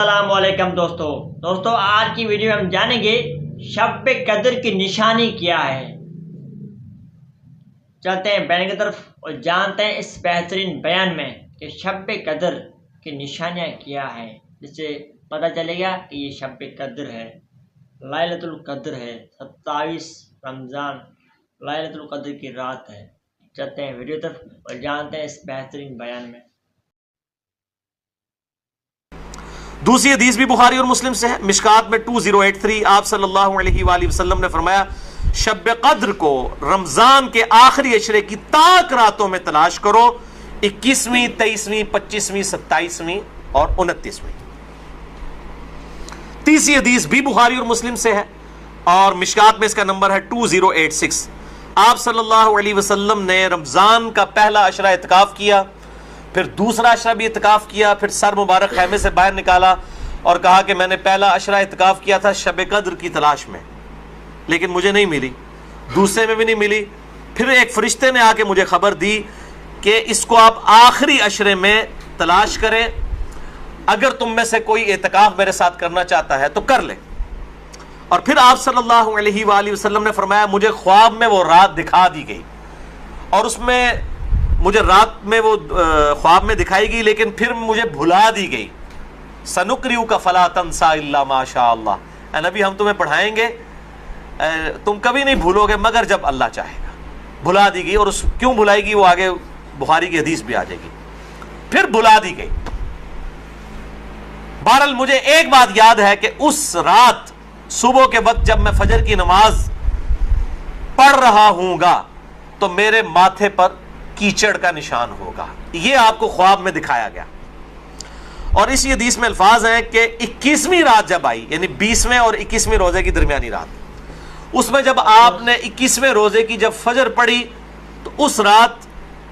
السلام علیکم دوستو آج کی ویڈیو میں ہم جانیں گے شب قدر کی نشانی کیا ہے۔ چلتے ہیں بیان کی طرف اور جانتے ہیں اس بہترین بیان میں کہ شب قدر کی نشانیاں کیا ہیں، جس سے پتہ چلے گا کہ یہ شب قدر ہے، لیلۃ القدر ہے، 27 رمضان لیلۃ القدر کی رات ہے۔ چلتے ہیں ویڈیو طرف اور جانتے ہیں اس بہترین بیان میں۔ دوسری حدیث بھی بخاری اور مسلم سے ہے، مشکات میں 2083 آپ صلی اللہ علیہ وآلہ وسلم نے فرمایا شب قدر کو رمضان کے آخری عشرے کی تاک راتوں میں تلاش کرو، 21ویں 23ویں 25ویں 27ویں اور 29ویں۔ تیسری حدیث بھی بخاری اور مسلم سے ہے اور مشکات میں اس کا نمبر ہے 2086 آپ صلی اللہ علیہ وسلم نے رمضان کا پہلا عشرہ اعتکاف کیا، پھر دوسرا عشرہ بھی اعتکاف کیا، پھر سر مبارک خیمے سے باہر نکالا اور کہا کہ میں نے پہلا عشرہ اعتکاف کیا تھا شب قدر کی تلاش میں، لیکن مجھے نہیں ملی، دوسرے میں بھی نہیں ملی۔ پھر ایک فرشتے نے آ کے مجھے خبر دی کہ اس کو آپ آخری عشرے میں تلاش کریں، اگر تم میں سے کوئی اعتکاف میرے ساتھ کرنا چاہتا ہے تو کر لے۔ اور پھر آپ صلی اللہ علیہ وآلہ وسلم نے فرمایا مجھے خواب میں وہ رات دکھا دی گئی، اور اس میں مجھے رات میں وہ خواب میں دکھائی گئی لیکن پھر مجھے بھلا دی گئی۔ سنقرئک فلا تنسى الا ما شاء اللہ، اے نبی ہم تمہیں پڑھائیں گے، تم کبھی نہیں بھولو گے مگر جب اللہ چاہے گا۔ بھلا دی گئی، اور اس کیوں بھلائی گئی وہ آگے بخاری کی حدیث بھی آ جائے گی۔ پھر بھلا دی گئی۔ بہرحال مجھے ایک بات یاد ہے کہ اس رات صبح کے وقت جب میں فجر کی نماز پڑھ رہا ہوں گا تو میرے ماتھے پر کیچڑ کا نشان ہوگا، یہ آپ کو خواب میں دکھایا گیا۔ اور اسی حدیث میں الفاظ ہیں کہ 21ویں رات جب آئی، یعنی 20ویں اور 21ویں روزے کی درمیانی رات، اس میں جب آپ نے 21ویں روزے کی جب فجر پڑھی تو اس رات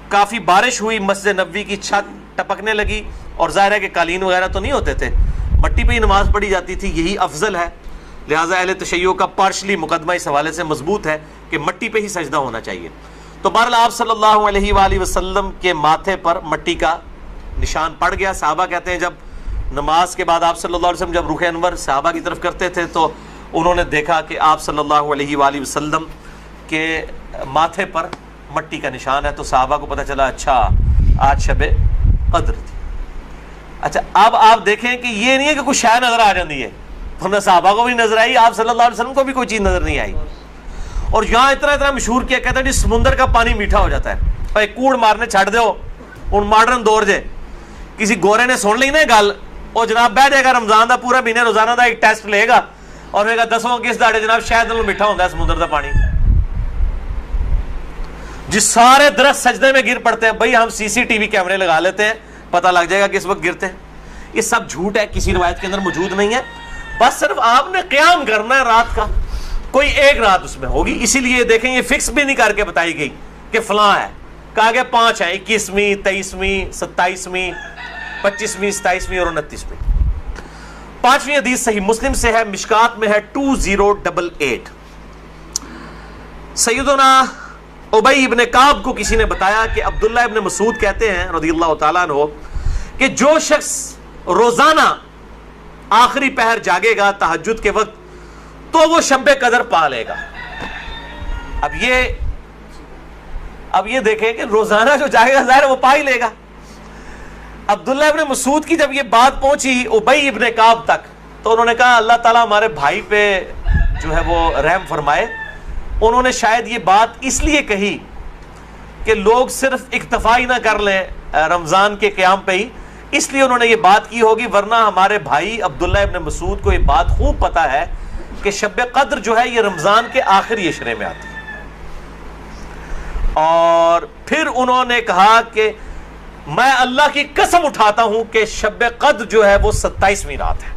کافی بارش ہوئی، مسجد نبوی کی چھت ٹپکنے لگی، اور ظاہر ہے کہ قالین وغیرہ تو نہیں ہوتے تھے، مٹی پہ ہی نماز پڑھی جاتی تھی، یہی افضل ہے، لہٰذا اہل تشیع کا پارشلی مقدمہ اس حوالے سے مضبوط ہے کہ مٹی پہ ہی سجدہ ہونا چاہیے۔ تو بہرحال آپ صلی اللہ علیہ وآلہ وسلم کے ماتھے پر مٹی کا نشان پڑ گیا۔ صحابہ کہتے ہیں جب نماز کے بعد آپ صلی اللہ علیہ وسلم جب رخ انور صحابہ کی طرف کرتے تھے تو انہوں نے دیکھا کہ آپ صلی اللہ علیہ وآلہ وسلم کے ماتھے پر مٹی کا نشان ہے، تو صحابہ کو پتہ چلا اچھا آج شب قدر تھی۔ اچھا اب آپ دیکھیں کہ یہ نہیں ہے کہ کچھ شے نظر آ جاتی ہے، ورنہ صحابہ کو بھی نظر آئی، آپ صلی اللہ علیہ وسلم کو بھی کوئی چیز نظر نہیں آئی۔ اور یہاں اتنا مشہور کیا کہتا ہے جی سمندر کا پانی میٹھا ہو جاتا ہے، اور ایک کوڑ مارنے چھڑ دو ان ماڈرن دور جے کسی گورے نے سن لی نا گل، اور جناب بیٹھ جائے گا رمضان دا پورا مہینے روزانہ دا ایک ٹیسٹ لے گا اور کہے گا دسو کس داڑے جناب شاید نالوں میٹھا ہوتا ہے سمندر دا پانی۔ جس سارے درخت سجدے میں گر پڑتے ہیں، بھائی ہم CCTV کیمرے لگا لیتے ہیں، پتہ لگ جائے گا کس وقت گرتے ہیں۔ یہ سب جھوٹ ہے، کسی روایت کے اندر موجود نہیں ہے، بس صرف آپ نے قیام کرنا ہے رات کا، کوئی ایک رات اس میں ہوگی، اسی لیے دیکھیں یہ فکس بھی نہیں کر کے بتائی گئی کہ فلاں ہے، کہا گیا 5 ہیں، 21ویں 23ویں 27ویں 25ویں 27ویں اور 29ویں۔ 5ویں حدیث صحیح مسلم سے ہے، مشکات میں ہے 2088 سیدنا ابی ابن کعب کو کسی نے بتایا کہ عبداللہ ابن مسعود کہتے ہیں رضی اللہ تعالیٰ عنہ کہ جو شخص روزانہ آخری پہر جاگے گا تہجد کے وقت تو وہ شب قدر پا لے گا۔ اب یہ دیکھیں کہ روزانہ جو جاگے گا ظاہر وہ پا ہی لے گا۔ عبداللہ ابن مسعود کی جب یہ بات پہنچی ابی ابن کعب تک تو انہوں نے کہا اللہ تعالیٰ ہمارے بھائی پہ جو ہے وہ رحم فرمائے۔ انہوں نے شاید یہ بات اس لیے کہی کہ لوگ صرف اکتفا ہی نہ کر لیں رمضان کے قیام پہ ہی، اس لیے انہوں نے یہ بات کی ہوگی، ورنہ ہمارے بھائی عبداللہ ابن مسعود کو یہ بات خوب پتہ ہے کہ شب قدر جو ہے یہ رمضان کے آخری عشرے میں آتی ہے۔ اور پھر انہوں نے کہا کہ میں اللہ کی قسم اٹھاتا ہوں کہ شب قدر جو ہے وہ 27ویں رات ہے،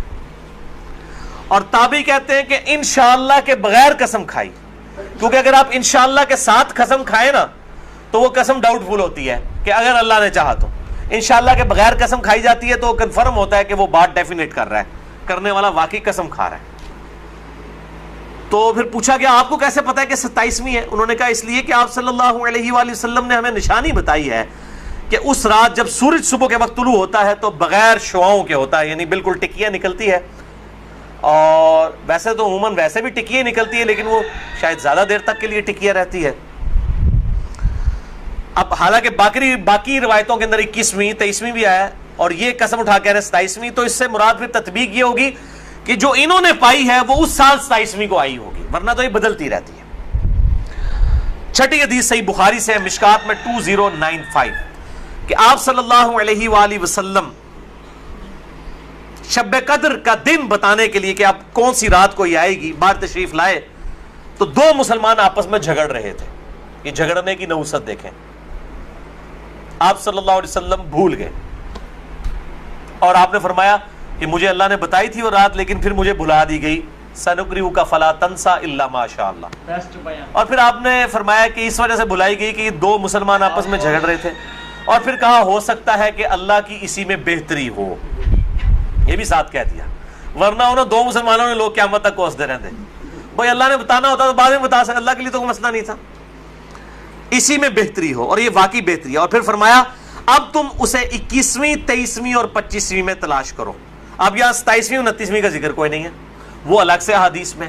اور تابعی کہتے ہیں کہ انشاءاللہ کے بغیر قسم کھائی، کیونکہ اگر آپ انشاءاللہ کے ساتھ قسم کھائیں نا تو وہ قسم ڈاؤٹ فل ہوتی ہے کہ اگر اللہ نے چاہا تو۔ انشاءاللہ کے بغیر قسم کھائی جاتی ہے تو کنفرم ہوتا ہے کہ وہ بات ڈیفینیٹ کر رہا ہے، کرنے والا واقعی قسم کھا رہا ہے۔ تو پھر پوچھا گیا آپ کو کیسے پتا ہے کہ 27ویں ہے؟ انہوں نے کہا اس لیے کہ آپ صلی اللہ علیہ وآلہ وسلم نے ہمیں نشانی بتائی ہے کہ اس رات جب سورج صبح کے وقت طلوع ہوتا ہے تو بغیر شعاؤں کے ہوتا ہے، یعنی بالکل ٹکیاں نکلتی ہے، اور ویسے تو عموماً ویسے بھی ٹکیاں نکلتی ہے لیکن وہ شاید زیادہ دیر تک کے لیے ٹکیاں رہتی ہے۔ اب حالانکہ باقی روایتوں کے اندر 21ویں 23ویں بھی آیا ہے، اور یہ قسم اٹھا کے 27ویں، تو اس سے مراد پھر تطبیق یہ ہوگی کہ جو انہوں نے پائی ہے وہ اس سال 27ویں کو آئی ہوگی، ورنہ تو یہ بدلتی رہتی ہے۔ چھٹی حدیث صحیح بخاری سے ہے، مشکات میں 2095، کہ آپ صلی اللہ علیہ وآلہ وسلم شب قدر کا دن بتانے کے لیے کہ آپ کون سی رات کو یہ آئے گی باہر تشریف لائے، تو دو مسلمان آپس میں جھگڑ رہے تھے۔ یہ جھگڑنے کی نحوست دیکھیں، آپ صلی اللہ علیہ وسلم بھول گئے اور آپ نے فرمایا کہ مجھے اللہ نے بتائی تھی وہ رات لیکن پھر مجھے بھلا دی گئی، سنقرئک فلا تنسى الا ما شاء اللہ۔ اور پھر آپ نے فرمایا کہ اس وجہ سے بھلائی گئی کہ یہ دو مسلمان آپس میں جھگڑ رہے تھے، اور پھر کہا ہو سکتا ہے کہ اللہ کی اسی میں بہتری ہو، یہ بھی ساتھ کہہ دیا، ورنہ انہوں دو مسلمانوں نے لوگ قیامت تک کوستے رہتے، بھائی اللہ نے بتانا ہوتا تو بعد میں بتا سکتے، اللہ کے لیے تو کوئی مسئلہ نہیں تھا، اسی میں بہتری ہو، اور یہ واقعی بہتری ہے۔ اور پھر فرمایا اب تم اسے 21ویں 23ویں اور 25ویں میں تلاش کرو۔ اب یہاں 27ویں 29ویں کا ذکر کوئی نہیں ہے، وہ الگ سے حدیث میں۔